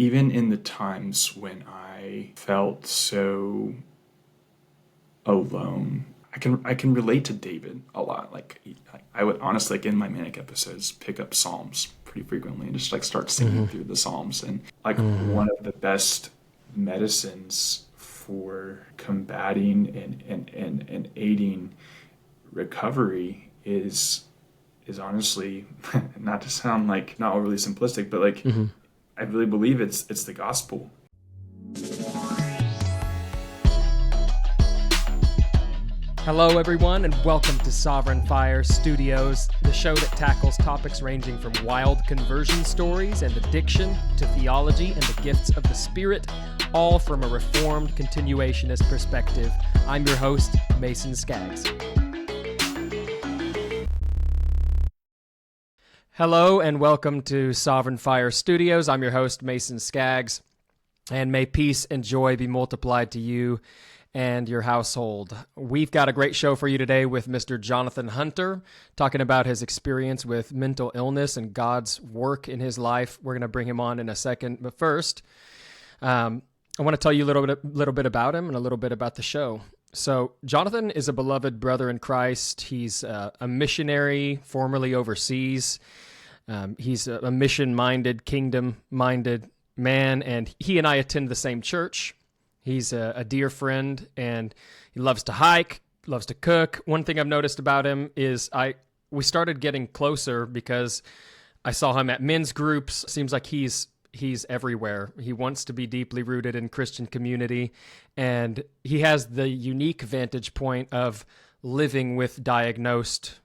even in the times when I felt so alone, I can relate to David a lot. Like I would honestly, like in my manic episodes, pick up Psalms pretty frequently and just like start singing through the Psalms. And like one of the best medicines for combating and aiding recovery is honestly not to sound like not overly simplistic, but like I really believe it's the gospel. Hello, everyone, and welcome to Sovereign Fire Studios, the show that tackles topics ranging from wild conversion stories and addiction to theology and the gifts of the Spirit, all from a Reformed continuationist perspective. I'm your host, Mason Skaggs. Hello, and welcome to Sovereign Fire Studios. I'm your host, Mason Skaggs, and may peace and joy be multiplied to you and your household. We've got a great show for you today with Mr. Jonathan Hunter, talking about his experience with mental illness and God's work in his life. We're going to bring him on in a second, but first, I want to tell you a little bit about him and a little bit about the show. So, Jonathan is a beloved brother in Christ. He's a missionary, formerly overseas. He's a mission-minded, kingdom-minded man, and he and I attend the same church. He's a dear friend, and he loves to hike, loves to cook. One thing I've noticed about him is we started getting closer because I saw him at men's groups. Seems like he's everywhere. He wants to be deeply rooted in Christian community, and he has the unique vantage point of living with diagnosed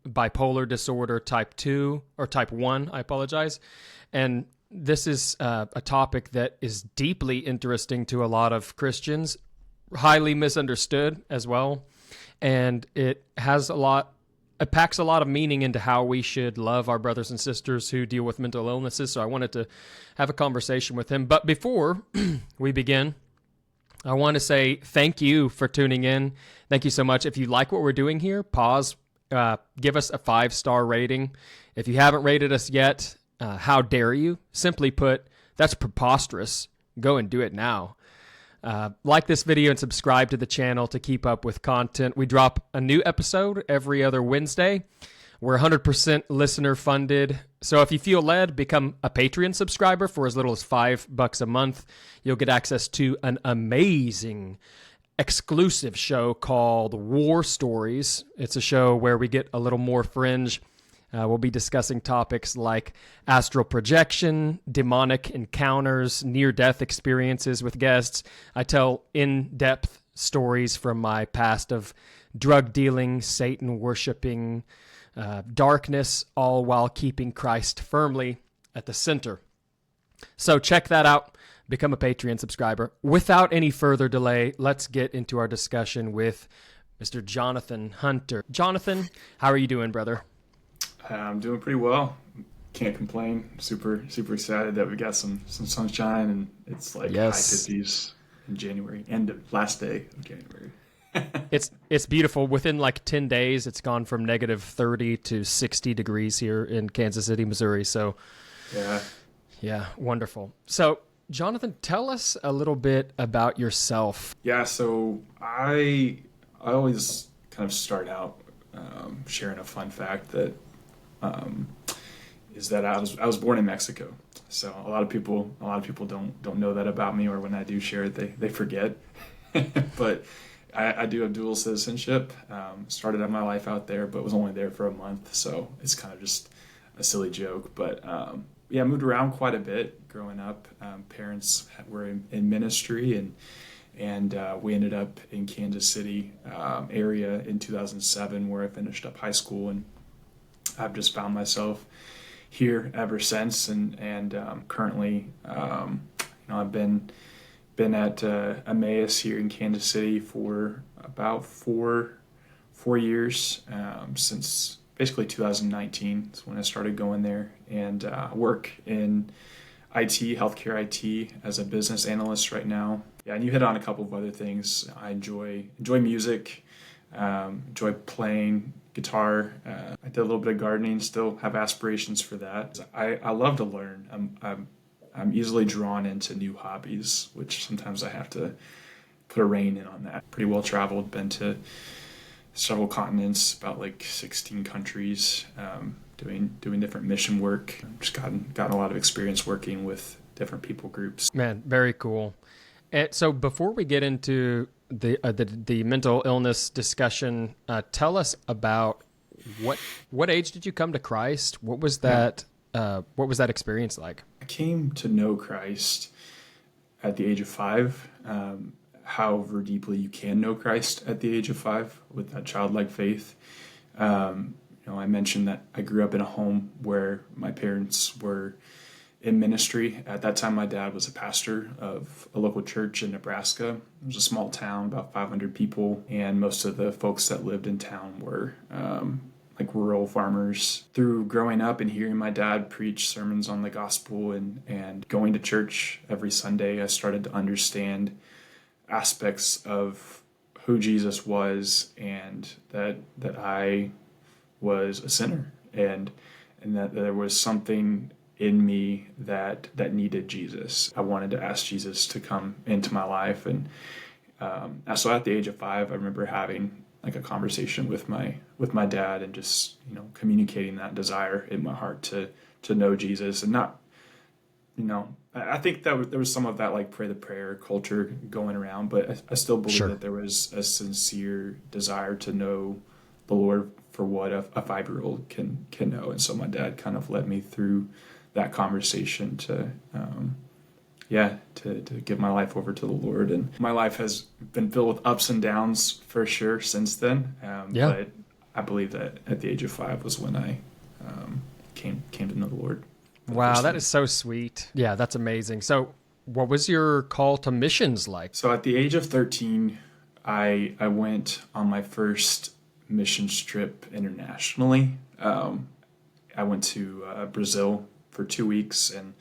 bipolar disorder type 2 or type 1, I apologize. And this is a topic that is deeply interesting to a lot of Christians, highly misunderstood as well. And it packs a lot of meaning into how we should love our brothers and sisters who deal with mental illnesses. So I wanted to have a conversation with him. But before we begin, I want to say thank you for tuning in. Thank you so much. If you like what we're doing here, pause, give us a 5-star rating. If you haven't rated us yet, how dare you? Simply put, that's preposterous. Go and do it now. Like this video and subscribe to the channel to keep up with content. We drop a new episode every other Wednesday. We're 100% listener funded. So if you feel led, become a Patreon subscriber for as little as $5 a month. You'll get access to an amazing exclusive show called War Stories. It's a show where we get a little more fringe. We'll be discussing topics like astral projection, demonic encounters, near-death experiences with guests. I tell in-depth stories from my past of drug dealing, Satan worshiping, darkness, all while keeping Christ firmly at the center. So check that out. Become a Patreon subscriber. Without any further delay, let's get into our discussion with Mr. Jonathan Hunter. Jonathan, how are you doing, brother? I'm doing pretty well. Can't complain. Super excited that we got some sunshine, and it's like high 50s in January, end of last day of January. It's beautiful. Within like 10 days, it's gone from negative 30 to 60 degrees here in Kansas City, Missouri. So yeah, wonderful. So Jonathan, tell us a little bit about yourself. Yeah, so I always kind of start out sharing a fun fact that is that I was born in Mexico. So a lot of people don't know that about me, or when I do share it, they forget. But I do have dual citizenship. Started out my life out there, but was only there for a month. So it's kind of just a silly joke. But I moved around quite a bit growing up. Parents were in ministry, and we ended up in Kansas City area in 2007, where I finished up high school, and I've just found myself here ever since, and currently, I've been at Emmaus here in Kansas City for about four years, since basically 2019 is when I started going there, and work in IT, healthcare IT, as a business analyst right now. Yeah, and you hit on a couple of other things. I enjoy music, enjoy playing guitar. I did a little bit of gardening, still have aspirations for that. I love to learn. I'm easily drawn into new hobbies, which sometimes I have to put a rein in on that. Pretty well traveled, been to several continents, about like 16 countries, doing different mission work. Just gotten a lot of experience working with different people groups. Man, very cool. And so before we get into the mental illness discussion, tell us about what age did you come to Christ? What was that? What was that experience like? I came to know Christ at the age of 5. However deeply you can know Christ at the age of 5 with that childlike faith. I mentioned that I grew up in a home where my parents were in ministry. At that time, my dad was a pastor of a local church in Nebraska. It was a small town, about 500 people, and most of the folks that lived in town were like rural farmers. Through growing up and hearing my dad preach sermons on the gospel and going to church every Sunday, I started to understand aspects of who Jesus was, and that I was a sinner, and that there was something in me that needed Jesus. I wanted to ask Jesus to come into my life, and so at the age of 5, I remember having like a conversation with my dad, and just communicating that desire in my heart to know Jesus, and not I think that there was some of that like pray the prayer culture going around, but I still believe Sure. that there was a sincere desire to know the Lord for what a 5-year-old can know. And so my dad kind of led me through that conversation to give my life over to the Lord. And my life has been filled with ups and downs for sure since then. But I believe that at the age of 5 was when I came to know the Lord. Wow, that is so sweet. Yeah, that's amazing. So what was your call to missions like? So at the age of 13, I went on my first mission trip internationally. I went to Brazil for 2 weeks, and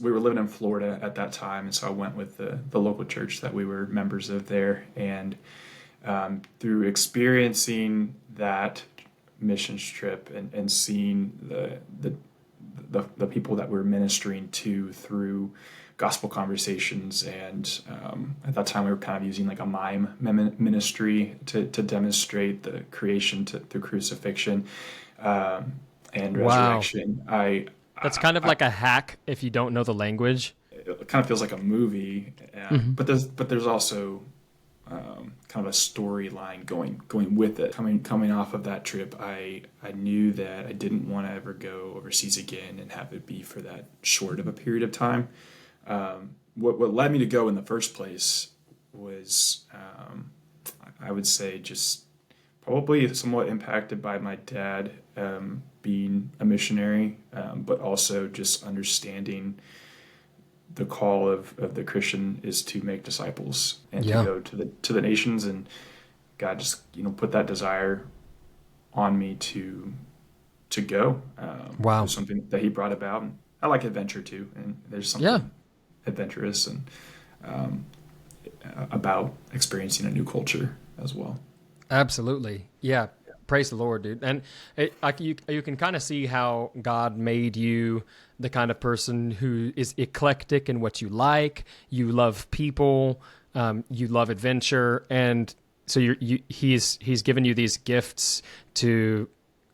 we were living in Florida at that time, and so I went with the local church that we were members of there. And through experiencing that mission trip and seeing the people that we're ministering to through gospel conversations, and at that time we were kind of using like a mime ministry to demonstrate the creation through crucifixion and resurrection. That's kind of like a hack if you don't know the language. It kind of feels like a movie, but there's also kind of a storyline going with it. Coming off of that trip, I knew that I didn't want to ever go overseas again and have it be for that short of a period of time. What led me to go in the first place was, I would say, just probably somewhat impacted by my dad being a missionary, but also just understanding the call of the Christian is to make disciples and to go to the nations, and God just put that desire on me to go. Wow, something that He brought about. And I like adventure too, and there's something adventurous and about experiencing a new culture as well. Absolutely, yeah. Praise the Lord, dude. And you can kind of see how God made you the kind of person who is eclectic in what you like. You love people, you love adventure, and so he's given you these gifts to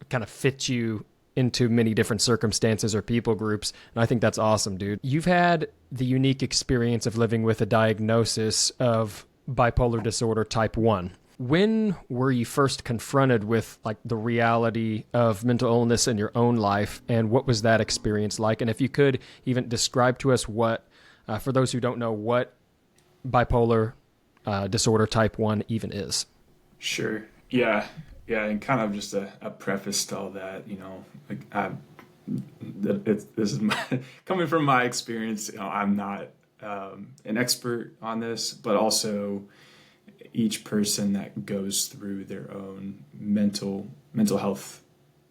kind of fit you into many different circumstances or people groups. And I think that's awesome, dude. You've had the unique experience of living with a diagnosis of bipolar disorder type 1. When were you first confronted with like the reality of mental illness in your own life, and what was that experience like? And if you could even describe to us what, for those who don't know, what bipolar disorder type 1 even is. Sure. Yeah. And kind of just a preface to all that, this is coming from my experience. I'm not an expert on this, but also each person that goes through their own mental health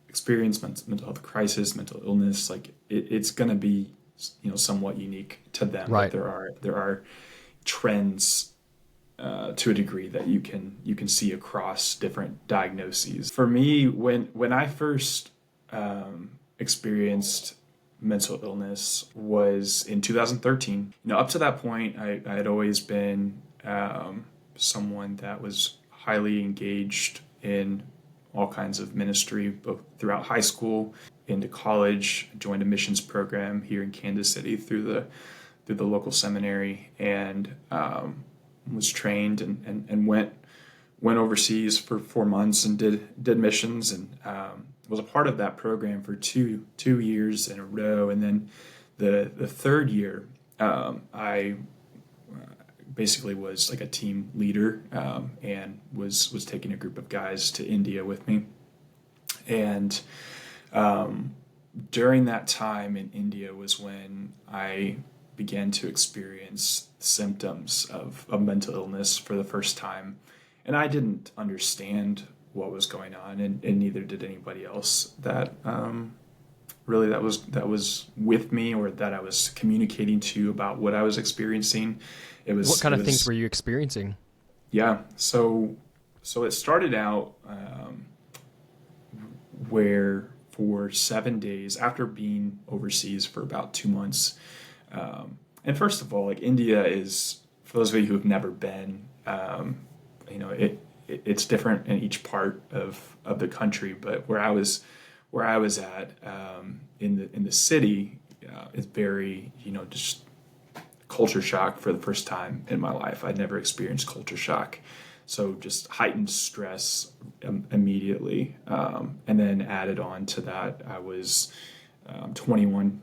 experience, mental health crisis, mental illness, like it's going to be, somewhat unique to them. Right. But there are trends to a degree that you can see across different diagnoses. For me, when I first experienced mental illness was in 2013. Up to that point, I had always been someone that was highly engaged in all kinds of ministry, both throughout high school, into college. I joined a missions program here in Kansas City through the local seminary, and was trained and went overseas for 4 months and did missions, and was a part of that program for two years in a row. And then the third year, I basically was like a team leader, and was taking a group of guys to India with me. And during that time in India was when I began to experience symptoms of mental illness for the first time. And I didn't understand what was going on, and neither did anybody else that really that was with me, or that I was communicating to about what I was experiencing. What kind of things were you experiencing? Yeah, so it started out where for 7 days after being overseas for about 2 months. And first of all, like, India is, for those of you who have never been, it's different in each part of the country. But where I was at in the city is very, just culture shock for the first time in my life. I'd never experienced culture shock. So just heightened stress immediately. And then added on to that, I was 21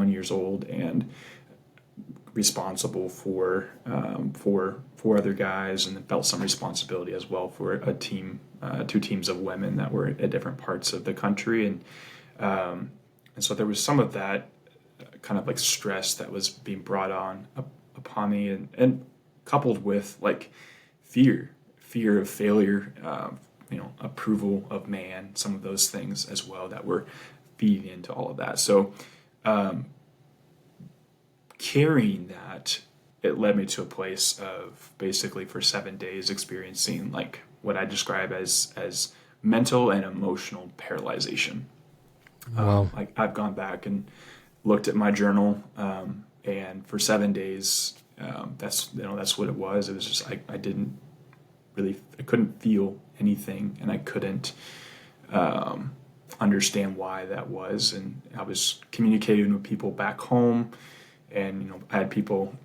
years old and responsible for other guys, and felt some responsibility as well for a team, 2 teams of women that were at different parts of the country. And so there was some of that kind of like stress that was being brought on upon me, and coupled with like fear of failure, approval of man, some of those things as well that were feeding into all of that. So carrying that, it led me to a place of basically for 7 days experiencing like what I describe as mental and emotional paralyzation. Wow. Like, I've gone back and looked at my journal, and for 7 days, that's what it was. It was just I couldn't feel anything, and I couldn't understand why that was. And I was communicating with people back home, and I had people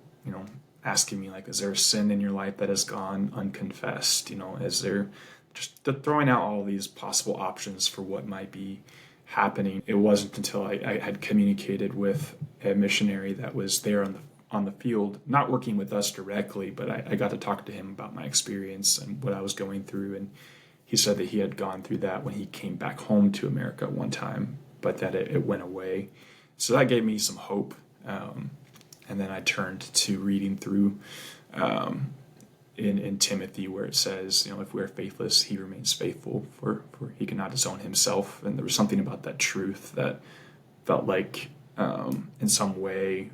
asking me, like, is there a sin in your life that has gone unconfessed? Is there, just throwing out all these possible options for what might be happening. It wasn't until I had communicated with a missionary that was there on the field, not working with us directly, but I got to talk to him about my experience and what I was going through. And he said that he had gone through that when he came back home to America one time, but that it went away. So that gave me some hope. And then I turned to reading through in Timothy, where it says, if we are faithless, he remains faithful, for he cannot disown himself. And there was something about that truth that felt like in some way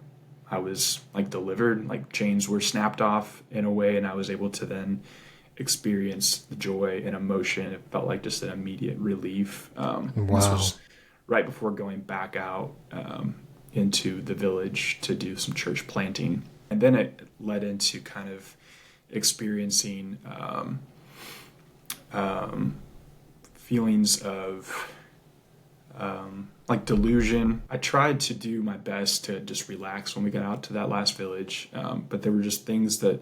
I was like delivered, like chains were snapped off in a way, and I was able to then experience the joy and emotion. It felt like just an immediate relief. Wow. This was right before going back out into the village to do some church planting. And then it led into kind of experiencing feelings of like delusion. I tried to do my best to just relax when we got out to that last village, but there were just things that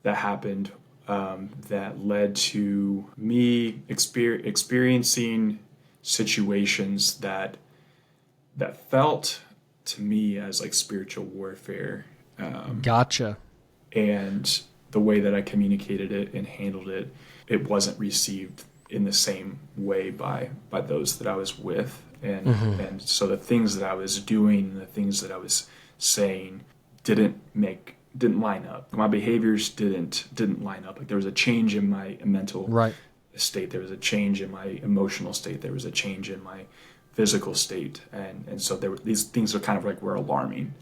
happened that led to me experiencing situations that felt to me as like spiritual warfare. Gotcha. And the way that I communicated it and handled it, it wasn't received in the same way by those that I was with. And so the things that I was doing, the things that I was saying didn't line up. My behaviors didn't line up. Like, there was a change in my mental state. There was a change in my emotional state. There was a change in my physical state. And so these things are kind of like were alarming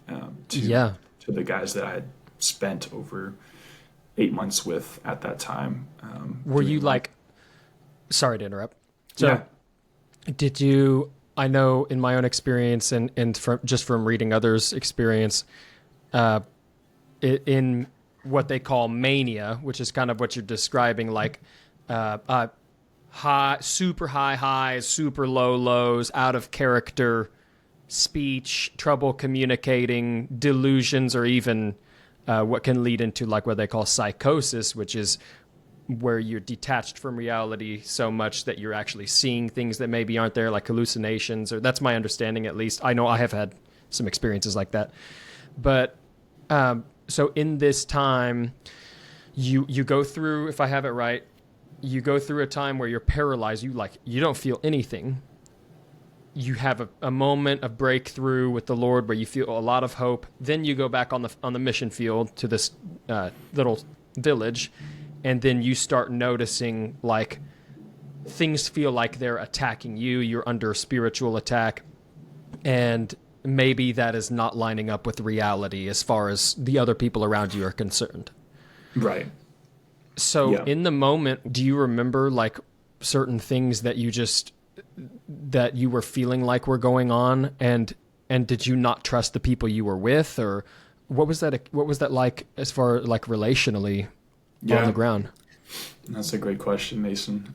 to the guys that I had spent over 8 months with at that time. Were you like, sorry to interrupt. So did you I know in my own experience and from reading others' experience, uh, in what they call mania, which is kind of what you're describing, like high, super high highs, super low lows, out of character speech, trouble communicating, delusions, or even what can lead into like what they call psychosis, which is where you're detached from reality so much that you're actually seeing things that maybe aren't there, like hallucinations, or that's my understanding at least. I know I have had some experiences like that. But so in this time, you go through, if I have it right, you go through a time where you're paralyzed. You don't feel anything. You have a moment of breakthrough with the Lord where you feel a lot of hope. Then you go back on the mission field to this little village, and then you start noticing like things feel like they're attacking you. You're under spiritual attack, and maybe that is not lining up with reality as far as the other people around you are concerned. Right. So Yeah. in the moment, do you remember like certain things that you were feeling like were going on, and did you not trust the people you were with, or what was that like as far like relationally on the ground? That's a great question, Mason.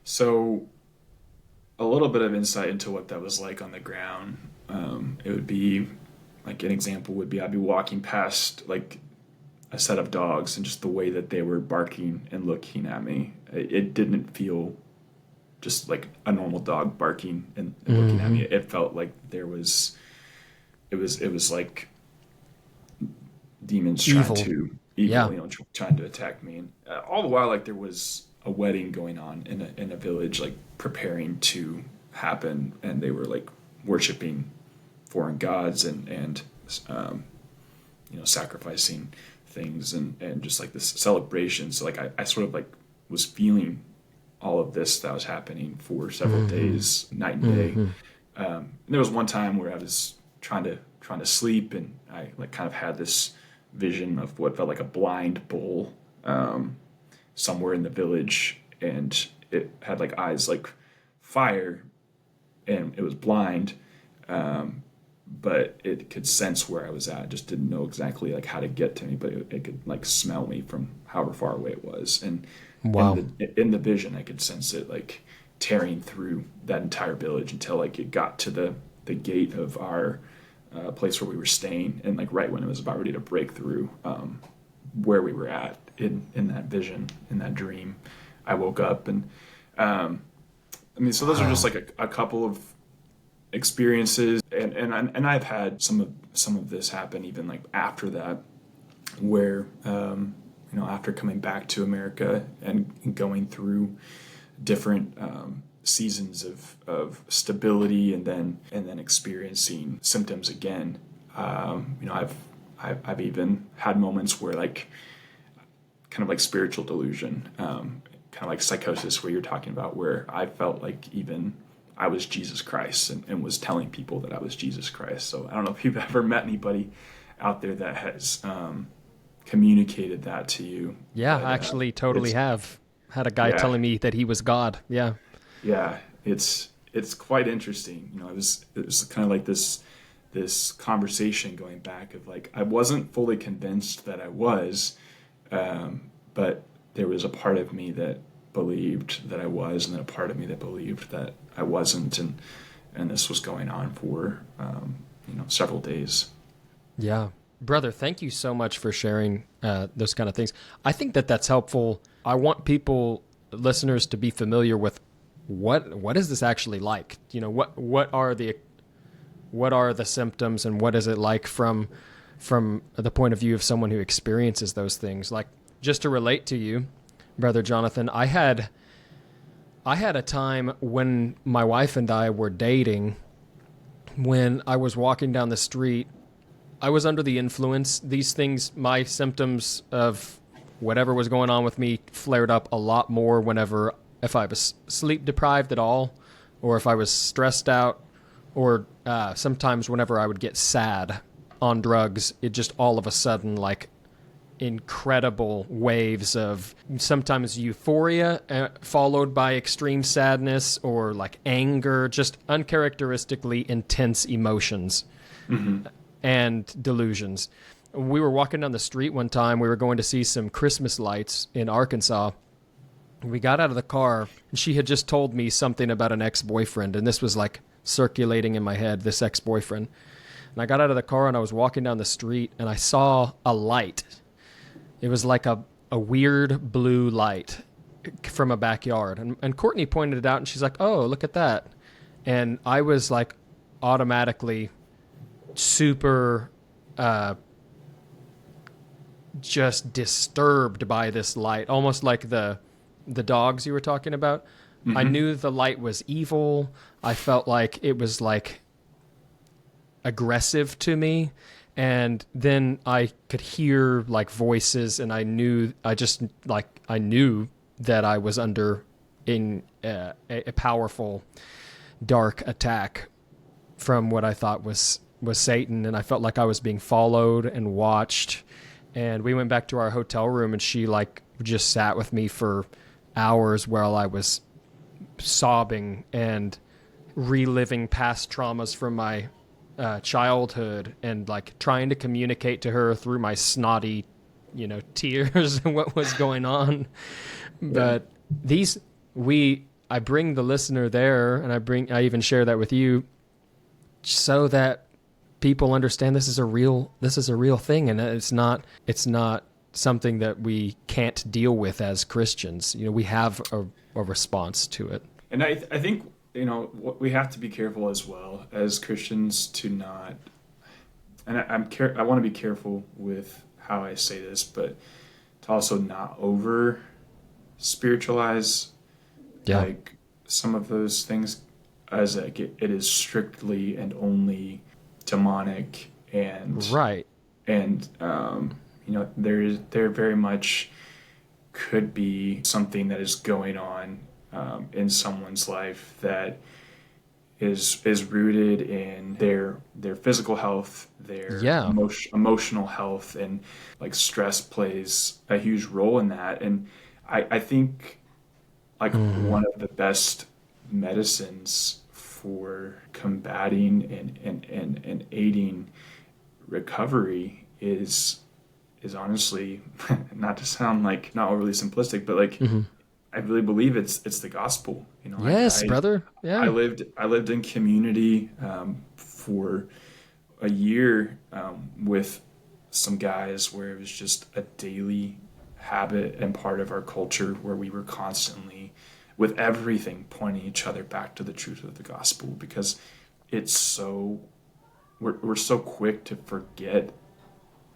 So a little bit of insight into what that was like on the ground. It would be like, an example would be, I'd be walking past like a set of dogs, and just the way that they were barking and looking at me, it didn't feel just like a normal dog barking and looking at me. It felt like it was like demons Evil. Evil, Yeah. trying to attack me. And all the while, like, there was a wedding going on in a village, like preparing to happen, and they were like worshiping foreign gods and sacrificing things and just like this celebration. So like I sort of like was feeling all of this that was happening for several days, night and day. And there was one time where I was trying to sleep, and I like kind of had this vision of what felt like a blind bull somewhere in the village, and it had like eyes like fire, and it was blind, but it could sense where I was at. It just didn't know exactly like how to get to me, but it could like smell me from however far away it was. And Wow. in the vision, I could sense it like tearing through that entire village until like it got to the gate of our place where we were staying, and like right when it was about ready to break through where we were at in that vision, in that dream, I woke up. And so those are just like a couple of experiences, and I've had some of this happen even like after that, where after coming back to America and going through different seasons of stability, and then experiencing symptoms again. I've even had moments where like kind of like spiritual delusion, kind of like psychosis, where you're talking about, where I felt like even I was Jesus Christ and was telling people that I was Jesus Christ. So I don't know if you've ever met anybody out there that has communicated that to you. Yeah, But, I actually totally have had a guy telling me that he was God. Yeah. Yeah, it's quite interesting. It was kind of like this conversation going back of like, I wasn't fully convinced that I was, but there was a part of me that believed that I was, and then a part of me that believed that I wasn't, and this was going on for several days. Yeah. Brother, thank you so much for sharing those kind of things. I think that's helpful. I want listeners to be familiar with what is this actually like? What are the symptoms, and what is it like from the point of view of someone who experiences those things? Like, just to relate to you, Brother Jonathan, I had a time when my wife and I were dating, when I was walking down the street. I was under the influence. These things, my symptoms of whatever was going on with me, flared up a lot more if I was sleep deprived at all, or if I was stressed out, or sometimes whenever I would get sad on drugs, it just all of a sudden like incredible waves of sometimes euphoria followed by extreme sadness or like anger, just uncharacteristically intense emotions and delusions. We were walking down the street one time. We were going to see some Christmas lights in Arkansas. We got out of the car and she had just told me something about an ex-boyfriend, and this was like circulating in my head, this ex-boyfriend. And I got out of the car and I was walking down the street and I saw a light. It was like a weird blue light from a backyard. And Courtney pointed it out and she's like, oh, look at that. And I was like automatically super just disturbed by this light, almost like the dogs you were talking about. I knew the light was evil. I felt like it was like aggressive to me, and then I could hear like voices, and I knew that I was under in a powerful dark attack from what I thought was Satan, and I felt like I was being followed and watched. And we went back to our hotel room, and she like just sat with me for hours while I was sobbing and reliving past traumas from my childhood, and like trying to communicate to her through my snotty, tears and what was going on. But I bring the listener there, and I even share that with you so that people understand this is a real thing, and it's not something that we can't deal with as Christians. We have a response to it. And I think we have to be careful as well as Christians to not, and I want to be careful with how I say this, but to also not over spiritualize like some of those things, as like it is strictly and only demonic, and right, and there very much could be something that is going on in someone's life that is rooted in their physical health, their emotional health, and like stress plays a huge role in that. And I think like one of the best medicines for combating and aiding recovery is honestly, not to sound like not overly simplistic, but like I really believe it's the gospel. Yes, brother. Yeah. I lived in community for a year with some guys where it was just a daily habit and part of our culture, where we were constantly, with everything, pointing each other back to the truth of the gospel, because we're so quick to forget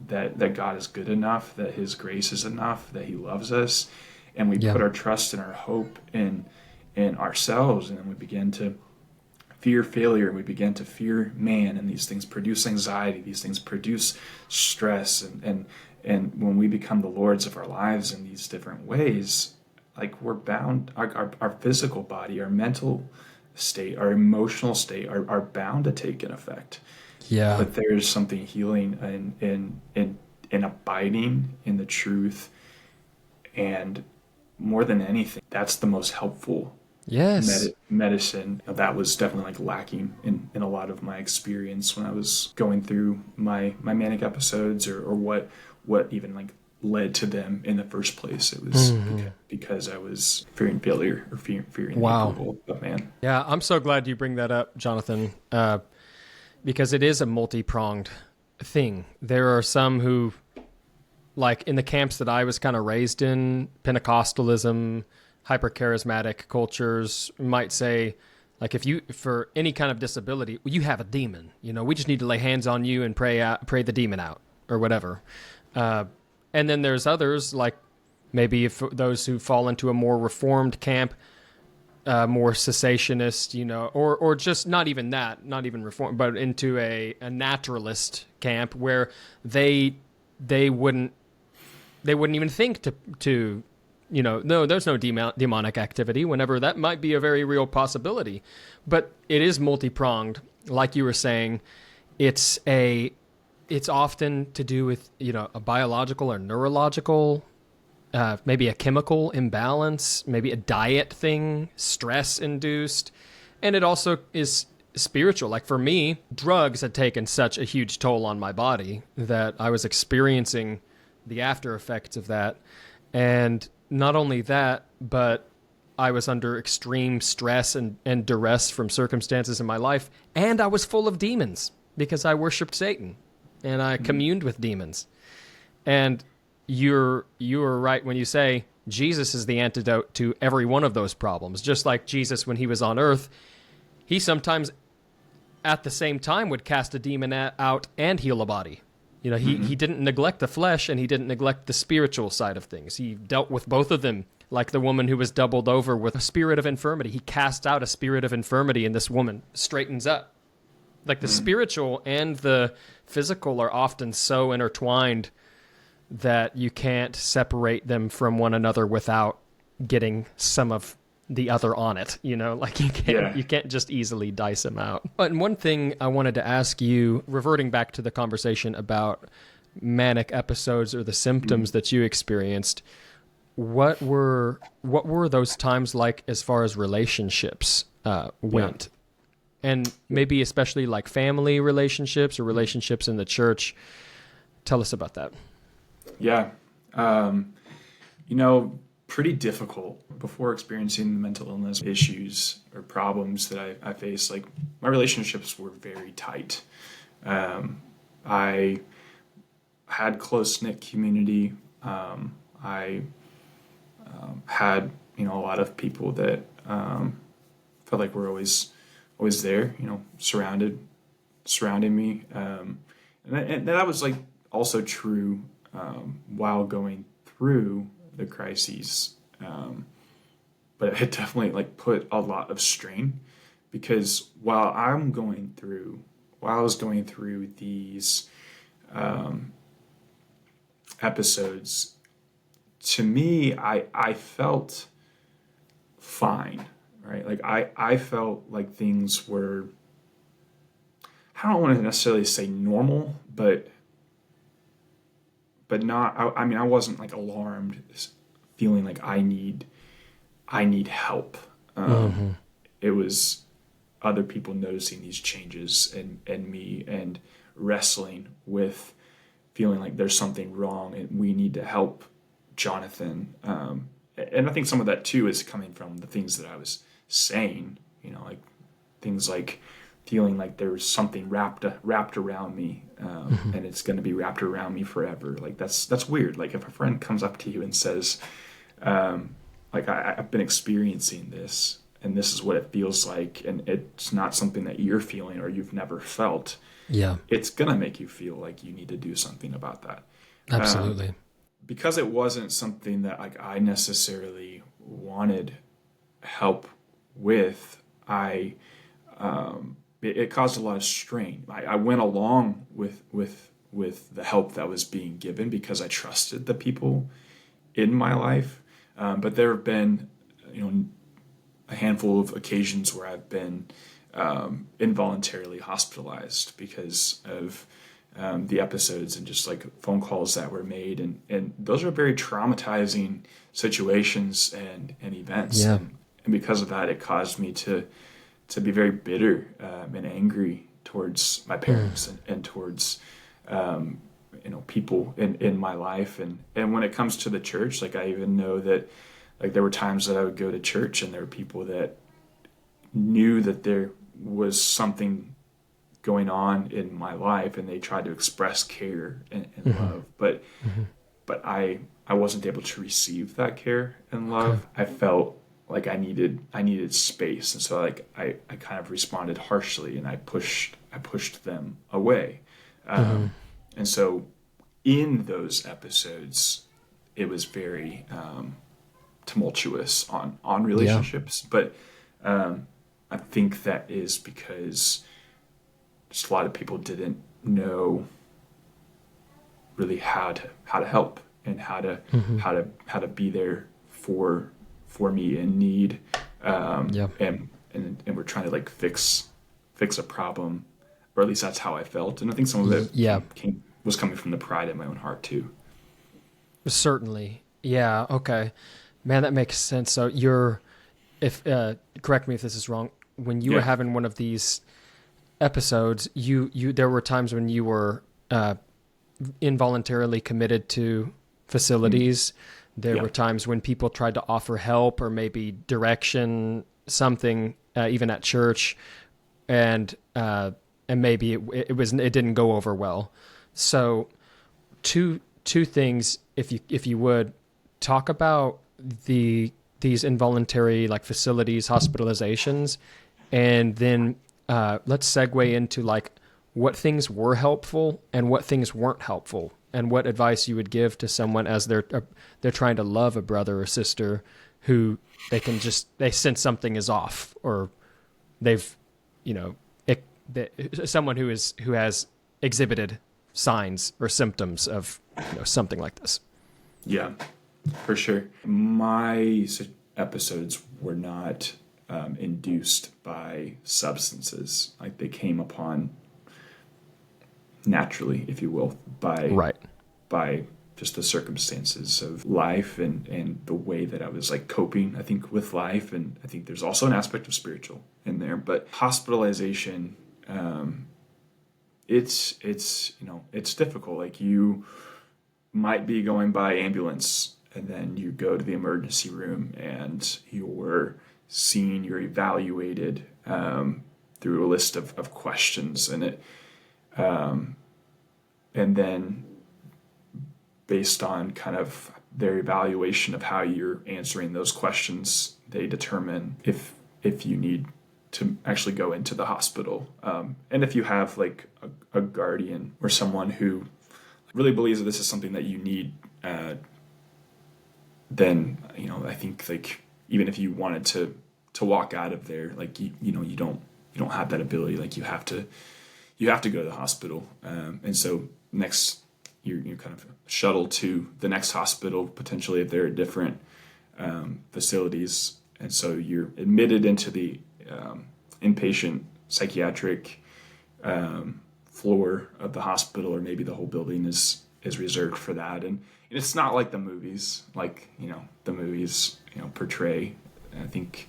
that God is good enough, that his grace is enough, that he loves us, and we put our trust and our hope in ourselves, and then we begin to fear failure, and we begin to fear man, and these things produce anxiety, these things produce stress, and when we become the lords of our lives in these different ways, like we're bound, our physical body, our mental state, our emotional state are bound to take an effect. Yeah. But there's something healing in abiding in the truth, and more than anything, that's the most helpful medicine. That was definitely like lacking in a lot of my experience when I was going through my manic episodes, or what even like led to them in the first place. It was because I was fearing failure or fearing the approval of man. Yeah, I'm so glad you bring that up, Jonathan, because it is a multi-pronged thing. There are some who, like in the camps that I was kind of raised in, Pentecostalism, hyper-charismatic cultures, might say, like, if you, for any kind of disability, you have a demon. We just need to lay hands on you and pray the demon out, or whatever. And then there's others, like maybe if those who fall into a more reformed camp, more cessationist, or just not even reformed, but into a naturalist camp, where they wouldn't even think to no, there's no demonic activity, whenever that might be a very real possibility. But it is multi-pronged, like you were saying. It's a it's often to do with, a biological or neurological, maybe a chemical imbalance, maybe a diet thing, stress induced. And it also is spiritual. Like for me, drugs had taken such a huge toll on my body that I was experiencing the after effects of that. And not only that, but I was under extreme stress and duress from circumstances in my life. And I was full of demons because I worshiped Satan and I communed with demons. And you're right when you say Jesus is the antidote to every one of those problems. Just like Jesus, when he was on earth, he sometimes at the same time would cast a demon out and heal a body. He didn't neglect the flesh and he didn't neglect the spiritual side of things. He dealt with both of them, like the woman who was doubled over with a spirit of infirmity. He cast out a spirit of infirmity and this woman straightens up. Like the spiritual and the physical are often so intertwined that you can't separate them from one another without getting some of the other on it, like you can't just easily dice them out. But one thing I wanted to ask you, reverting back to the conversation about manic episodes or the symptoms that you experienced, what were those times like as far as relationships went? And maybe especially like family relationships or relationships in the church. Tell us about that. Yeah. Pretty difficult before experiencing the mental illness issues or problems that I faced. Like my relationships were very tight. I had close-knit community. I had, a lot of people that felt like were always there, surrounding me. And that was like also true while going through the crises, but it definitely like put a lot of strain because while I was going through these episodes, to me, I felt fine, right? Like I felt like things were, I don't want to necessarily say normal, but not, I wasn't like alarmed, feeling like I need help. It was other people noticing these changes and me and wrestling with feeling like there's something wrong and we need to help Jonathan. And I think some of that too is coming from the things that I was saying, like things like feeling like there's something wrapped around me, and it's going to be wrapped around me forever. Like that's weird. Like if a friend comes up to you and says, like I've been experiencing this, and this is what it feels like, and it's not something that you're feeling or you've never felt. Yeah, it's going to make you feel like you need to do something about that. Absolutely. Because it wasn't something that like I necessarily wanted help with, it caused a lot of strain. I went along with the help that was being given because I trusted the people in my life. But there have been, a handful of occasions where I've been involuntarily hospitalized because of the episodes and just like phone calls that were made. And those are very traumatizing situations and events. Yeah. And because of that, it caused me to be very bitter and angry towards my parents and towards people in my life. And when it comes to the church, like I even know that like there were times that I would go to church and there were people that knew that there was something going on in my life and they tried to express care and love, but I wasn't able to receive that care and love. I felt like I needed space, and so like I kind of responded harshly and I pushed them away. And so in those episodes it was very tumultuous on relationships. But I think that is because just a lot of people didn't know really how to help and how to be there for me in need. And we're trying to like fix a problem or at least that's how I felt. And I think some of it Yeah, was coming from the pride in my own heart too. certainly. Yeah. Okay. Man, that makes sense. So if correct me if this is wrong. When you were Yeah. having one of these episodes, there were times when you were involuntarily committed to Mm. facilities. There Yeah. were times when people tried to offer help or maybe direction, something, even at church, and maybe it didn't go over well. So two things, if you would talk about these involuntary like facilities hospitalizations, and then let's segue into like what things were helpful and what things weren't helpful, and what advice you would give to someone as they're trying to love a brother or sister who they sense something is off, or they've you know someone who has exhibited signs or symptoms of something like this. Yeah, for sure. My episodes were not induced by substances. Like they came upon naturally, if you will, Right. by just the circumstances of life and the way that I was like coping, I think, with life. And I think there's also an aspect of spiritual in there. But hospitalization, it's difficult. Like you might be going by ambulance and then you go to the emergency room and you're evaluated through a list of questions, and then based on kind of their evaluation of how you're answering those questions, they determine if you need to actually go into the hospital. And if you have like a guardian or someone who really believes that this is something that you need, then I think like even if you wanted to walk out of there, like you don't have that ability. Like you have to go to the hospital, and so next you're kind of shuttled to the next hospital, potentially if they're at different facilities, and so you're admitted into the inpatient psychiatric floor of the hospital, or maybe the whole building is reserved for that. And it's not like the movies, like the movies portray. I think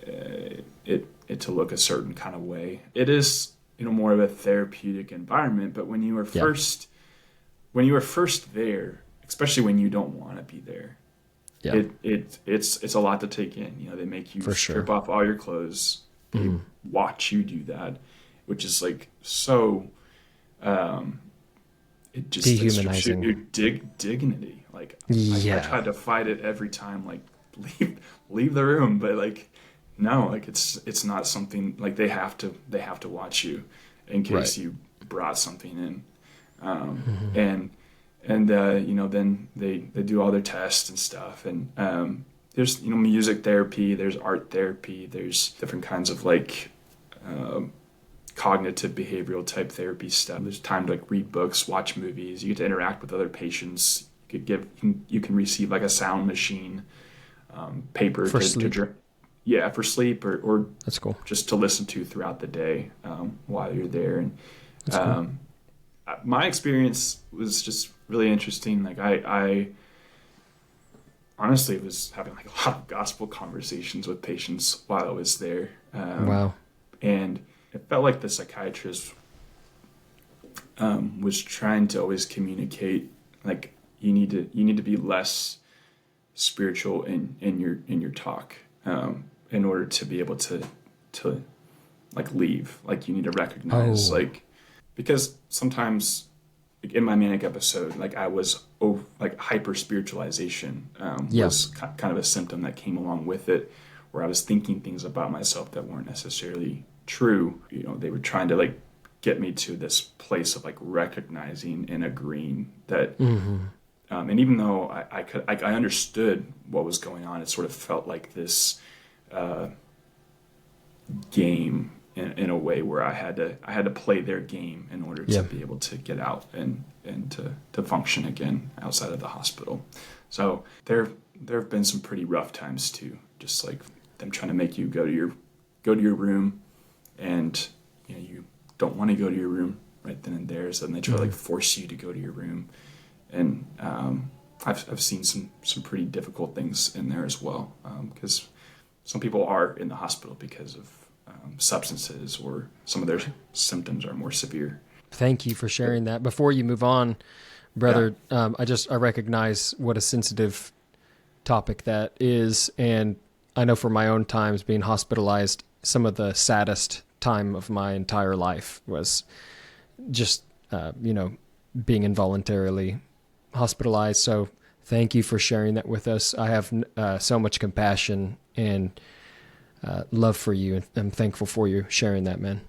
it to look a certain kind of way. It is more of a therapeutic environment, but when you were first there, especially when you don't want to be there, it's a lot to take in. They make you strip off all your clothes, they watch you do that, which is like so it just dehumanizing. Your dignity. Like I tried to fight it every time, like leave the room, but like no, like it's not something like they have to watch you in case you brought something in, and then they do all their tests and stuff, and there's music therapy, there's art therapy, there's different kinds of like cognitive behavioral type therapy stuff. There's time to like read books, watch movies. You get to interact with other patients. You can receive like a sound machine, paper for sleep. For sleep, or that's cool. Just to listen to throughout the day while you're there. And cool. My experience was just really interesting. Like I honestly was having like a lot of gospel conversations with patients while I was there. Wow. And it felt like the psychiatrist was trying to always communicate like you need to be less spiritual in your talk, in order to be able to like leave. Like you need to recognize like, because sometimes like, in my manic episode, like I was like hyper spiritualization was kind of a symptom that came along with it, where I was thinking things about myself that weren't necessarily true. They were trying to like get me to this place of like recognizing and agreeing that and even though I understood what was going on, it sort of felt like this game in a way where I had to play their game in order to be able to get out and to function again outside of the hospital. So there have been some pretty rough times too, just like them trying to make you go to your room, and you don't want to go to your room right then and there. So then they try to like force you to go to your room. And I've seen some pretty difficult things in there as well, because some people are in the hospital because of substances, or some of their symptoms are more severe. Thank you for sharing that. Before you move on, brother, I recognize what a sensitive topic that is. And I know for my own times being hospitalized, some of the saddest time of my entire life was just, being involuntarily hospitalized. So thank you for sharing that with us. I have so much compassion and love for you, and I'm thankful for you sharing that, man.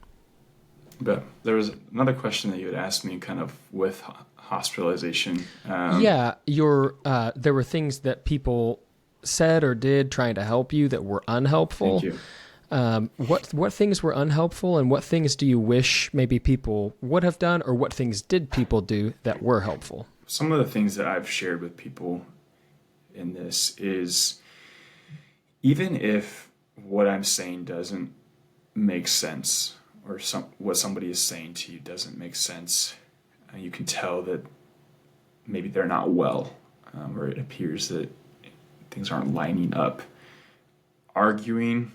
But there was another question that you had asked me kind of with hospitalization. There were things that people said or did trying to help you that were unhelpful. Thank you. What things were unhelpful, and what things do you wish maybe people would have done, or what things did people do that were helpful? Some of the things that I've shared with people in this is, even if what I'm saying doesn't make sense, or what somebody is saying to you doesn't make sense, you can tell that maybe they're not well, or it appears that things aren't lining up. Arguing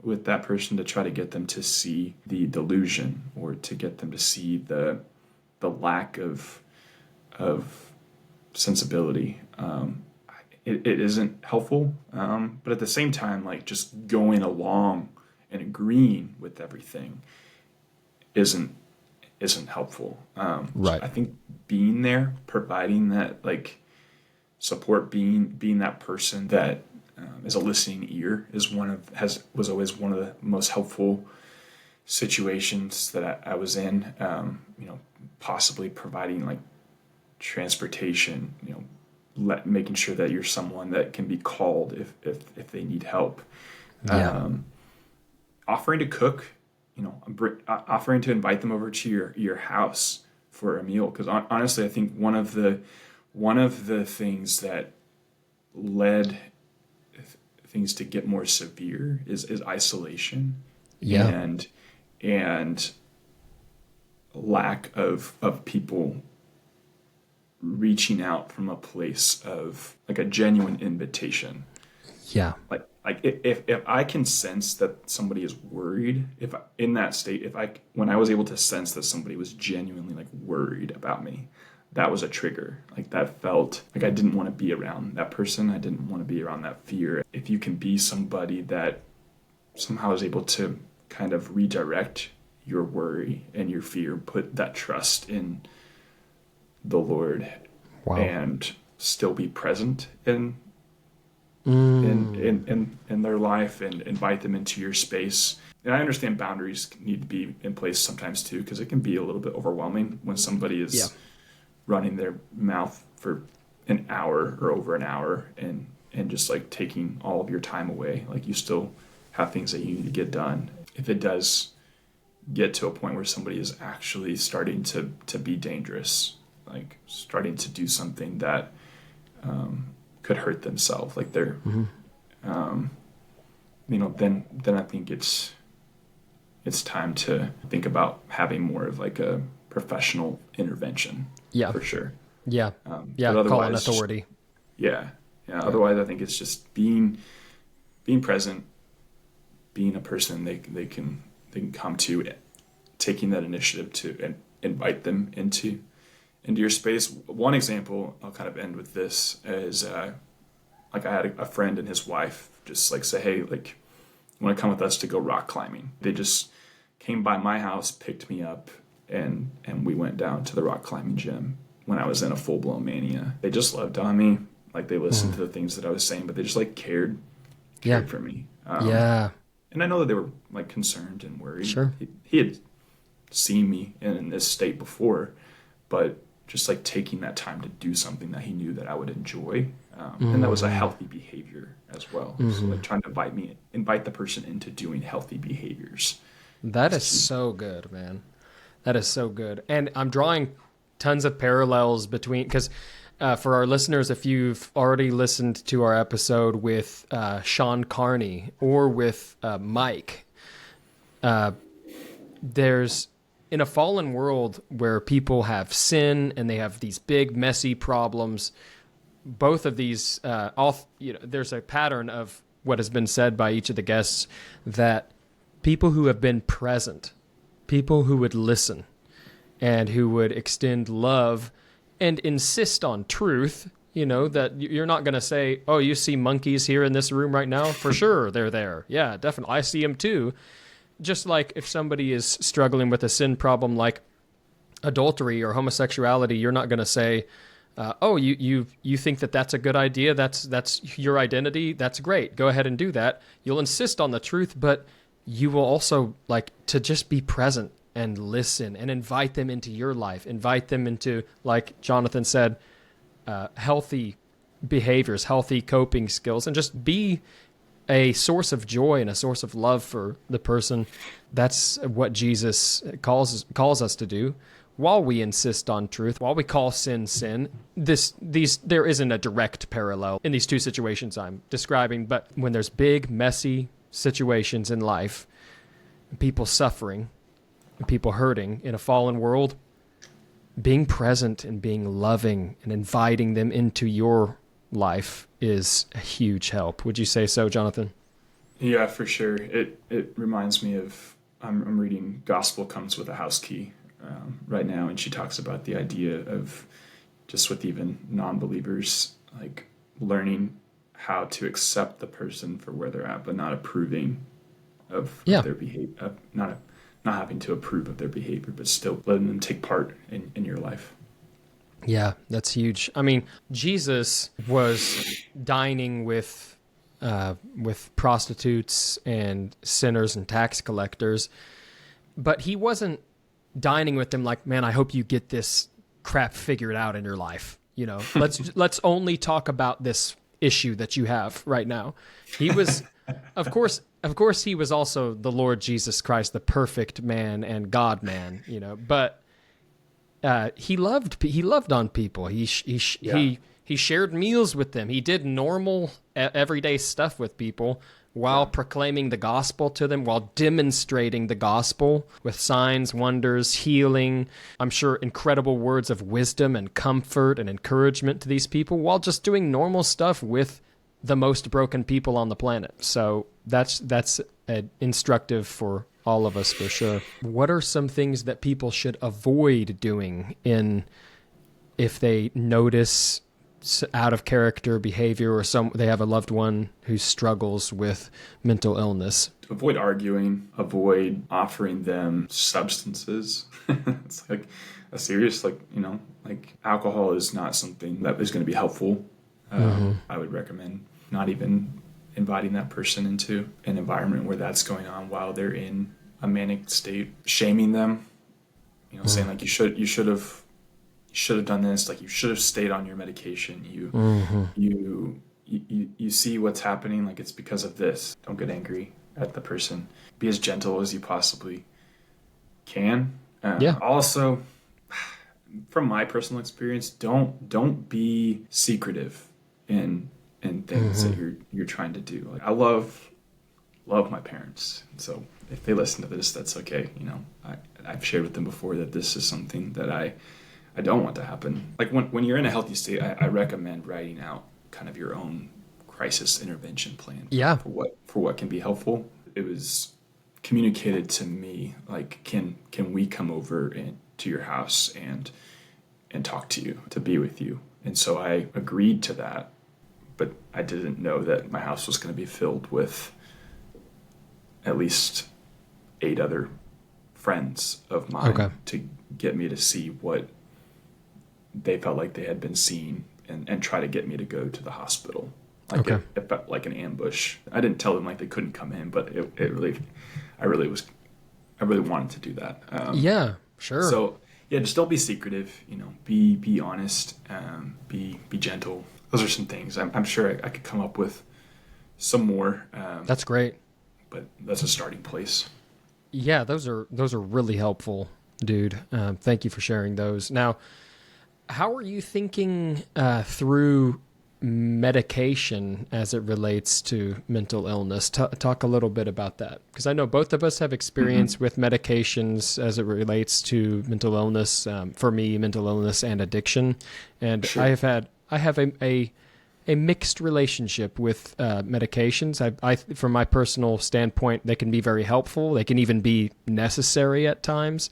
with that person to try to get them to see the delusion, or to get them to see the lack of sensibility. It isn't helpful, but at the same time, like, just going along and agreeing with everything isn't helpful. Right. I think being there, providing that like support, being that person that is a listening ear, was always one of the most helpful situations that I was in. Possibly providing like transportation, making sure that you're someone that can be called if they need help. Offering to cook, offering to invite them over to your house for a meal. Because honestly, I think one of the things that led things to get more severe is isolation, and lack of people reaching out from a place of like a genuine invitation. Yeah. Like if I can sense that somebody is worried, in that state, when I was able to sense that somebody was genuinely like worried about me, that was a trigger. Like, that felt like I didn't want to be around that person. I didn't want to be around that fear. If you can be somebody that somehow is able to kind of redirect your worry and your fear, put that trust in the Lord, and still be present in their life, and invite them into your space. And I understand boundaries need to be in place sometimes too, because it can be a little bit overwhelming when somebody is running their mouth for an hour or over an hour, and just like taking all of your time away. Like, you still have things that you need to get done. If it does get to a point where somebody is actually starting to be dangerous, like starting to do something that could hurt themselves, like they're then I think it's time to think about having more of like a professional intervention. For sure. Call an authority. Otherwise, I think it's just being present, being a person they can come to, taking that initiative to invite them into your space. One example, I'll kind of end with this, is like I had a friend and his wife just like say, hey, like, you want to come with us to go rock climbing? They just came by my house, picked me up, and we went down to the rock climbing gym when I was in a full-blown mania. They just loved on me. Like, they listened to the things that I was saying, but they just like cared for me. And I know that they were like concerned and worried. Sure. He had seen me in this state before, but just like taking that time to do something that he knew that I would enjoy. And that was a healthy behavior as well. So like trying to invite the person into doing healthy behaviors. That is so good, man. That is so good. And I'm drawing tons of parallels between, because for our listeners, if you've already listened to our episode with Sean Carney or with Mike, there's in a fallen world where people have sin and they have these big messy problems, both of these, there's a pattern of what has been said by each of the guests, that people who have been present, people who would listen and who would extend love and insist on truth, that you're not going to say, oh, you see monkeys here in this room right now? For sure, they're there. Yeah, definitely. I see them too. Just like if somebody is struggling with a sin problem like adultery or homosexuality, you're not going to say, oh, you think that's a good idea? That's your identity? That's great. Go ahead and do that. You'll insist on the truth, but you will also like to just be present and listen and invite them into your life. Invite them into, like Jonathan said, healthy behaviors, healthy coping skills, and just be a source of joy and a source of love for the person. That's what Jesus calls us to do. While we insist on truth, while we call sin, there isn't a direct parallel in these two situations I'm describing, but when there's big, messy situations in life, people suffering, people hurting in a fallen world, being present and being loving and inviting them into your life is a huge help. Would you say so, Jonathan? Yeah, for sure. It reminds me of, I'm reading Gospel Comes with a House Key right now, and she talks about the idea of just with even non-believers, like learning how to accept the person for where they're at, but not approving of their behavior, not having to approve of their behavior, but still letting them take part in your life. Yeah, that's huge. I mean, Jesus was dining with prostitutes and sinners and tax collectors, but he wasn't dining with them like, man, I hope you get this crap figured out in your life. Let's only talk about this issue that you have right now. He was, of course, he was also the Lord Jesus Christ, the perfect man and God man, but he loved on people. He shared meals with them. He did normal everyday stuff with people while proclaiming the gospel to them, while demonstrating the gospel with signs, wonders, healing, I'm sure incredible words of wisdom and comfort and encouragement to these people, while just doing normal stuff with the most broken people on the planet. So that's instructive for all of us, for sure. What are some things that people should avoid doing if they notice out of character behavior, or they have a loved one who struggles with mental illness? Avoid arguing, avoid offering them substances. It's like a serious, like alcohol is not something that is going to be helpful. I would recommend not even inviting that person into an environment where that's going on while they're in a manic state. Shaming them, saying like you should have done this, like you should have stayed on your medication. You see what's happening, like it's because of this. Don't get angry at the person. Be as gentle as you possibly can. Also, from my personal experience, don't be secretive in things that you're trying to do. Like I love my parents, so if they listen to this, that's okay. I've shared with them before that this is something that I don't want to happen. Like when you're in a healthy state, I recommend writing out kind of your own crisis intervention plan for what can be helpful. It was communicated to me, like, can we come over to your house and talk to you, to be with you? And so I agreed to that, but I didn't know that my house was going to be filled with at least 8 other friends of mine to get me to see what they felt like they had been seeing and try to get me to go to the hospital. Like it felt like an ambush. I didn't tell them like they couldn't come in, but I really wanted to do that. Yeah, sure. So yeah, just don't be secretive, be honest, be gentle. Those are some things. I'm sure I could come up with some more. That's great. But that's a starting place. Yeah, those are really helpful, dude. Thank you for sharing those. Now, how are you thinking through medication as it relates to mental illness. Talk a little bit about that, because I know both of us have experience with medications as it relates to mental illness. For me, mental illness and addiction, and Sure. I have a mixed relationship with medications. I, from my personal standpoint, they can be very helpful. They can even be necessary at times.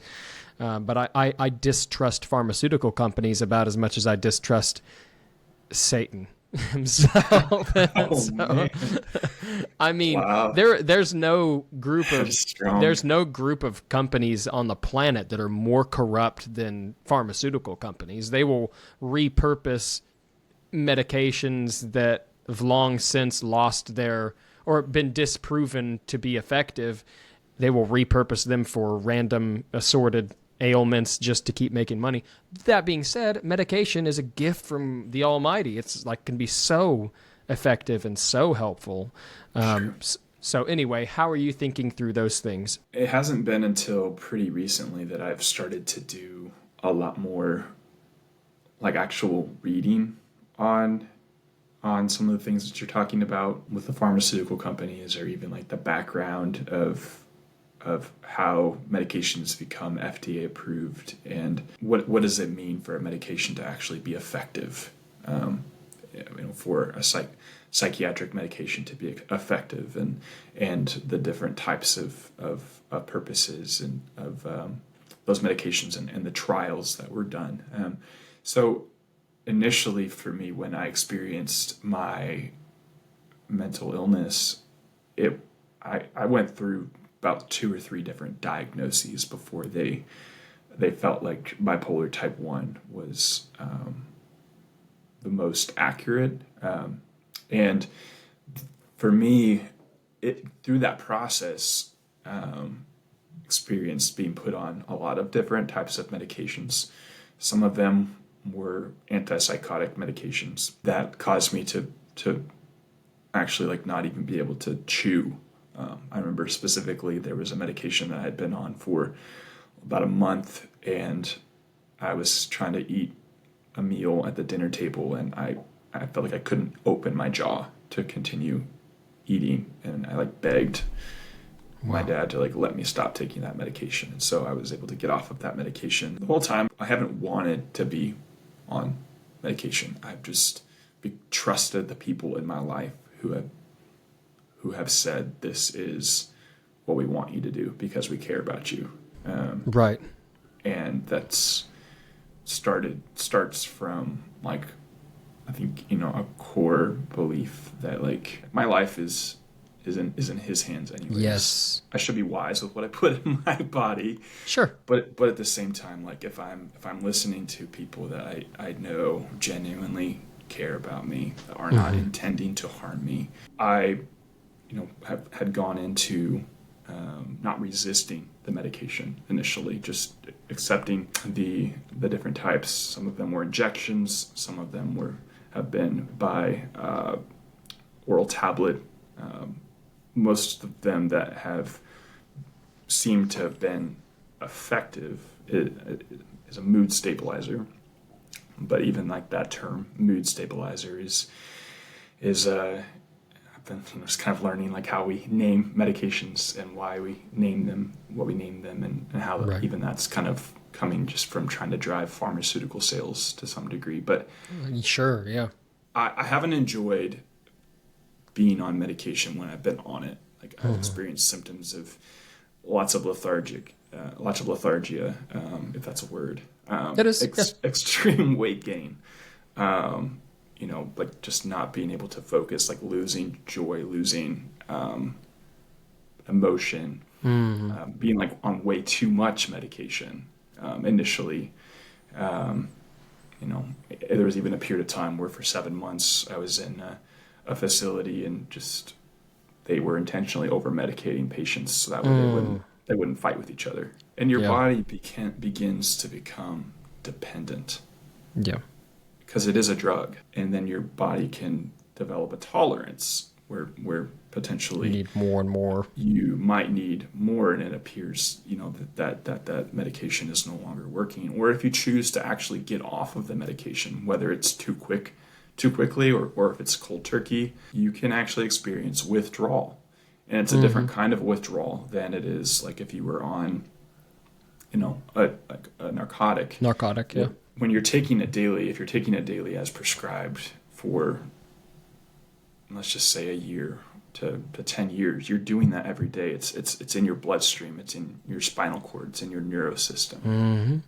But I distrust pharmaceutical companies about as much as I distrust Satan himself. Oh, man. I mean, Wow. there's no group That of is strong. there's no group of companies on the planet that are more corrupt than pharmaceutical companies. They will repurpose medications that have long since lost their or been disproven to be effective. They will repurpose them for random assorted ailments just to keep making money. That being said, medication is a gift from the Almighty. It's like can be so effective and so helpful. Sure. So anyway, how are you thinking through those things? It hasn't been until pretty recently that I've started to do a lot more like actual reading on some of the things that you're talking about with the pharmaceutical companies, or even like the background of how medications become FDA approved, and what does it mean for a medication to actually be effective, for a psychiatric medication to be effective, and the different types of purposes and of those medications, and the trials that were done. So initially for me, when I experienced my mental illness, I went through about 2 or 3 different diagnoses before they felt like bipolar type 1 was the most accurate. And for me, through that process, experienced being put on a lot of different types of medications. Some of them were antipsychotic medications that caused me to actually like not even be able to chew. I remember specifically there was a medication that I had been on for about a month, and I was trying to eat a meal at the dinner table, and I felt like I couldn't open my jaw to continue eating, and I like begged my dad to like let me stop taking that medication. And so I was able to get off of that medication. The whole time I haven't wanted to be on medication. I've just trusted the people in my life who have said, this is what we want you to do because we care about you. Right. And that's starts from like, I think, a core belief that like my life is in his hands anyways. Yes. I should be wise with what I put in my body. Sure. But at the same time, like if I'm listening to people that I know genuinely care about me, that are not intending to harm me, I had gone into not resisting the medication initially, just accepting the different types. Some of them were injections, some of them have been by oral tablet. Most of them that have seemed to have been effective is a mood stabilizer. But even like that term, mood stabilizer, is I've been just kind of learning like how we name medications and why we name them, what we name them, and how even that's kind of coming just from trying to drive pharmaceutical sales to some degree. But Sure, yeah. I haven't enjoyed being on medication when I've been on it. Like I've experienced symptoms of lots of lethargia, if that's a word. It is. Extreme weight gain. Like just not being able to focus, like losing joy, losing emotion, being like on way too much medication initially. There was even a period of time where for 7 months I was in a facility, and just they were intentionally over medicating patients so that way they wouldn't fight with each other, and your body begins to become dependent. Yeah. Because it is a drug, and then your body can develop a tolerance where potentially You need more and more. you might need more, and it appears that medication is no longer working. Or if you choose to actually get off of the medication, whether it's too quick too quickly, or if it's cold turkey, you can actually experience withdrawal. And it's a different kind of withdrawal than it is like if you were on, like a narcotic. Narcotic, yeah. When you're taking it daily, if you're taking it daily as prescribed for, let's just say, a year to 10 years, you're doing that every day. It's in your bloodstream, it's in your spinal cord, it's in your neurosystem.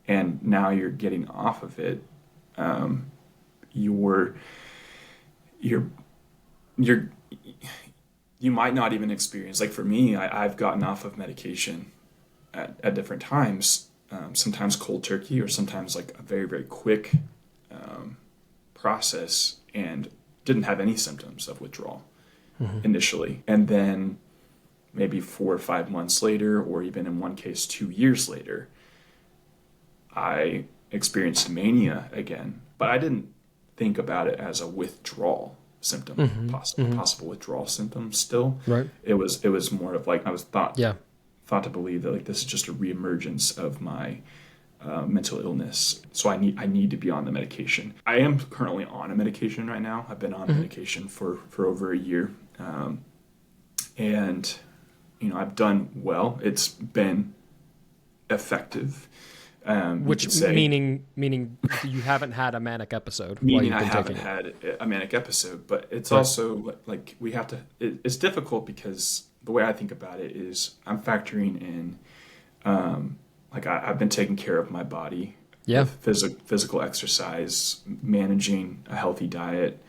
And now you're getting off of it. You might not even experience, like for me, I've gotten off of medication at different times, sometimes cold turkey, or sometimes like a very, very quick process, and didn't have any symptoms of withdrawal initially. And then maybe 4 or 5 months later, or even in one case 2 years later, I experienced mania again, but I didn't think about it as a withdrawal symptom, possible withdrawal symptom still. Right. It was more of like, I was thought to believe that like this is just a reemergence of my mental illness. So I need to be on the medication. I am currently on a medication right now. I've been on medication for over a year. And, I've done well. It's been effective. Which meaning you haven't had a manic episode. Meaning I haven't had a manic episode, but it's also like we have to. It's difficult because the way I think about it is I'm factoring in, like I've been taking care of my body, with physical exercise, managing a healthy diet,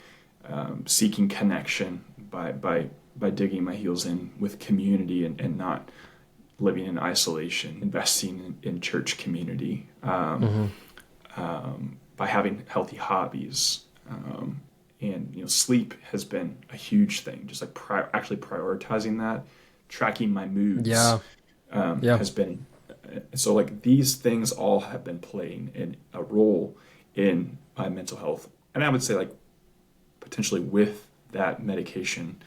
seeking connection by digging my heels in with community and not living in isolation, investing in church community, by having healthy hobbies. And, sleep has been a huge thing. Just like actually prioritizing that, tracking my moods has been. So like these things all have been playing a role in my mental health. And I would say like potentially with that medication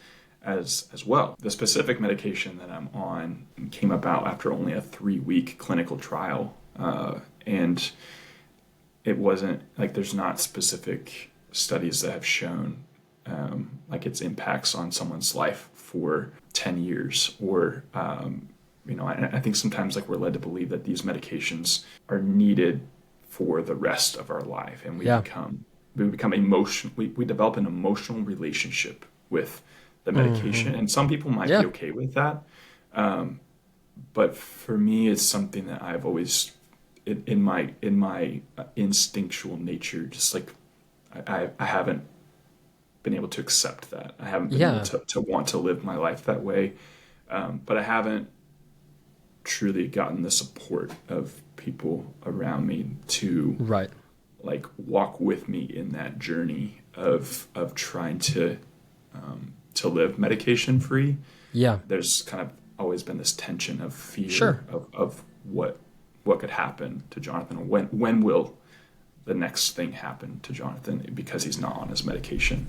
as well. The specific medication that I'm on came about after only a 3-week clinical trial. And it wasn't like there's not specific studies that have shown like its impacts on someone's life for 10 years or, I think sometimes like we're led to believe that these medications are needed for the rest of our life. And we become emotional. We develop an emotional relationship with the medication, and some people might be okay with that. But for me, it's something that I've always, in my instinctual nature, just like I haven't been able to accept that. I haven't been able to want to live my life that way. But I haven't truly gotten the support of people around me to like walk with me in that journey of trying to live medication free. There's kind of always been this tension of fear of what could happen to Jonathan. When will the next thing happen to Jonathan because he's not on his medication?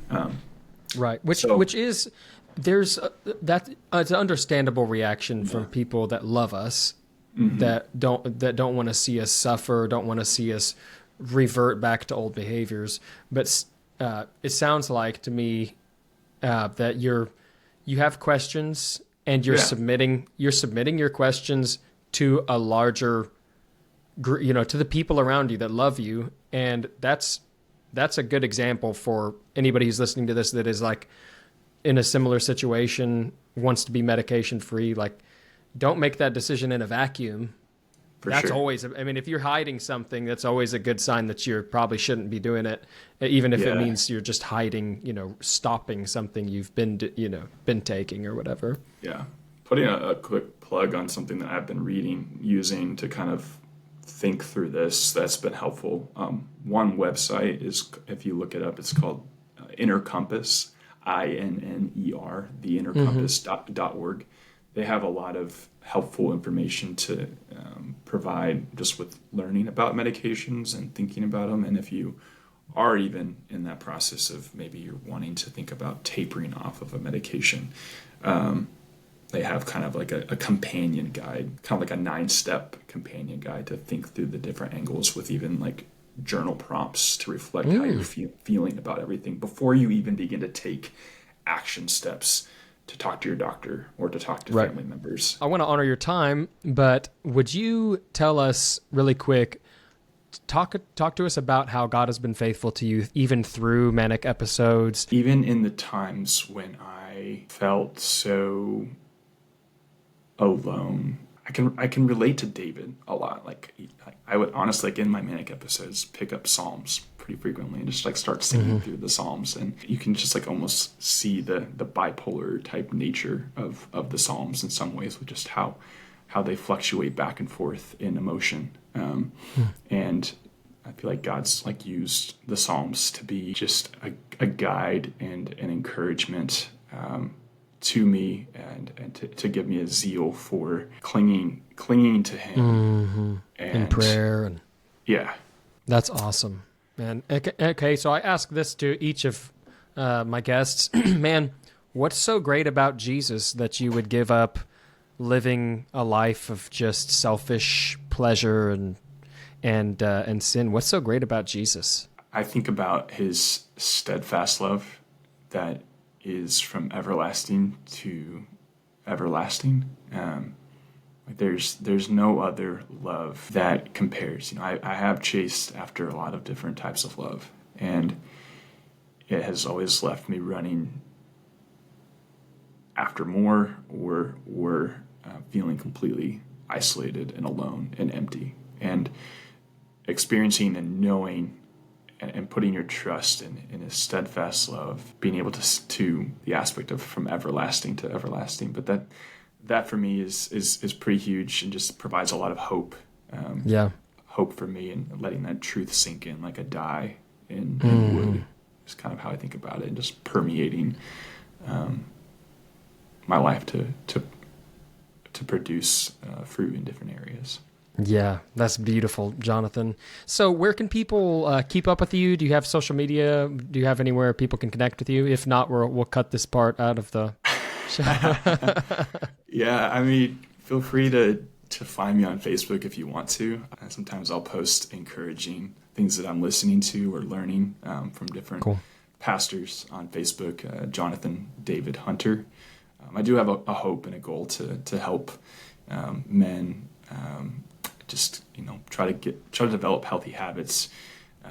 Which is there's that it's an understandable reaction from people that love us, that don't want to see us suffer, don't want to see us revert back to old behaviors. But it sounds like to me that you have questions and you're submitting your questions to a larger to the people around you that love you, and that's a good example for anybody who's listening to this that is like in a similar situation, wants to be medication free. Like, don't make that decision in a vacuum. That's always, I mean, if you're hiding something, that's always a good sign that you probably shouldn't be doing it, even if it means you're just hiding, stopping something you've been taking or whatever. Yeah. Putting a quick plug on something that I've been using to kind of think through this, that's been helpful. One website is, if you look it up, it's called Inner Compass, INNER, theinnercompass.org. They have a lot of helpful information to provide just with learning about medications and thinking about them. And if you are even in that process of maybe you're wanting to think about tapering off of a medication, they have kind of like a companion guide, kind of like a 9-step companion guide to think through the different angles with even like journal prompts to reflect how you're feeling about everything before you even begin to take action steps to talk to your doctor or to talk to family members. I want to honor your time, but would you tell us really quick, talk to us about how God has been faithful to you even through manic episodes? Even in the times when I felt so alone, I can relate to David a lot. Like I would honestly, like in my manic episodes, pick up Psalms pretty frequently and just like start singing through the Psalms, and you can just like almost see the bipolar type nature of the Psalms in some ways, with just how they fluctuate back and forth in emotion. And I feel like God's like used the Psalms to be just a guide and an encouragement to me, and to give me a zeal for clinging to Him and in prayer. And yeah, that's awesome, man. Okay, so I ask this to each of my guests. Man, what's so great about Jesus that you would give up living a life of just selfish pleasure and sin? What's so great about Jesus? I think about His steadfast love that is from everlasting to everlasting. There's no other love that compares. I have chased after a lot of different types of love, and it has always left me running after more, or feeling completely isolated and alone and empty, and experiencing and knowing and putting your trust in His steadfast love, being able to the aspect of from everlasting to everlasting. But that for me is pretty huge, and just provides a lot of hope. Hope for me, and letting that truth sink in like a dye in wood is kind of how I think about it, and just permeating my life to produce fruit in different areas. Yeah, that's beautiful, Jonathan. So where can people keep up with you? Do you have social media? Do you have anywhere people can connect with you? If not, we'll cut this part out of the show. Yeah, I mean, feel free to find me on Facebook if you want to. Sometimes I'll post encouraging things that I'm listening to or learning from different pastors on Facebook. Jonathan David Hunter. I do have a hope and a goal to help men just try to develop healthy habits,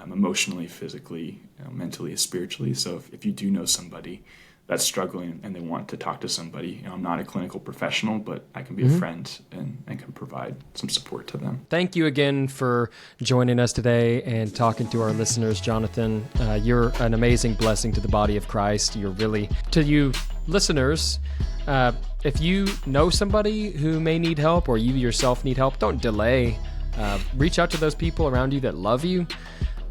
emotionally, physically, mentally, spiritually. So if you do know somebody that's struggling and they want to talk to somebody, I'm not a clinical professional, but I can be a friend and can provide some support to them. Thank you again for joining us today and talking to our listeners, Jonathan. You're an amazing blessing to the body of Christ. You're really, to you listeners, if you know somebody who may need help, or you yourself need help, don't delay. Reach out to those people around you that love you.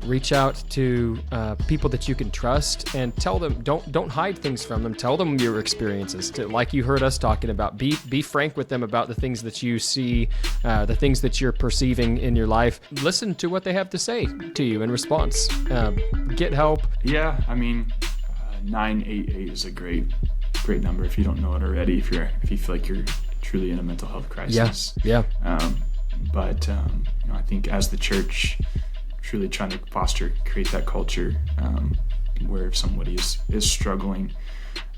Reach out to people that you can trust, and tell them, don't hide things from them. Tell them your experiences. Like you heard us talking about, be frank with them about the things that you see, the things that you're perceiving in your life. Listen to what they have to say to you in response. Get help. Yeah, I mean, 988 is a great number if you don't know it already. If you feel like you're truly in a mental health crisis. Yeah. But I think as the church, truly trying to create that culture where if somebody is struggling,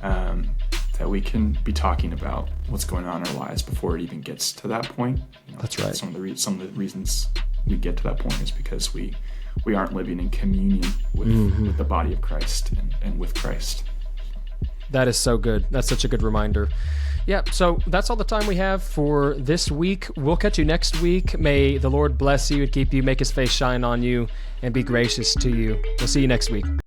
that we can be talking about what's going on in our lives before it even gets to that point. That's right. Some of the reasons we get to that point is because we aren't living in communion with the body of Christ and with Christ. That is so good. That's such a good reminder. Yeah, so that's all the time we have for this week. We'll catch you next week. May the Lord bless you and keep you, make His face shine on you, and be gracious to you. We'll see you next week.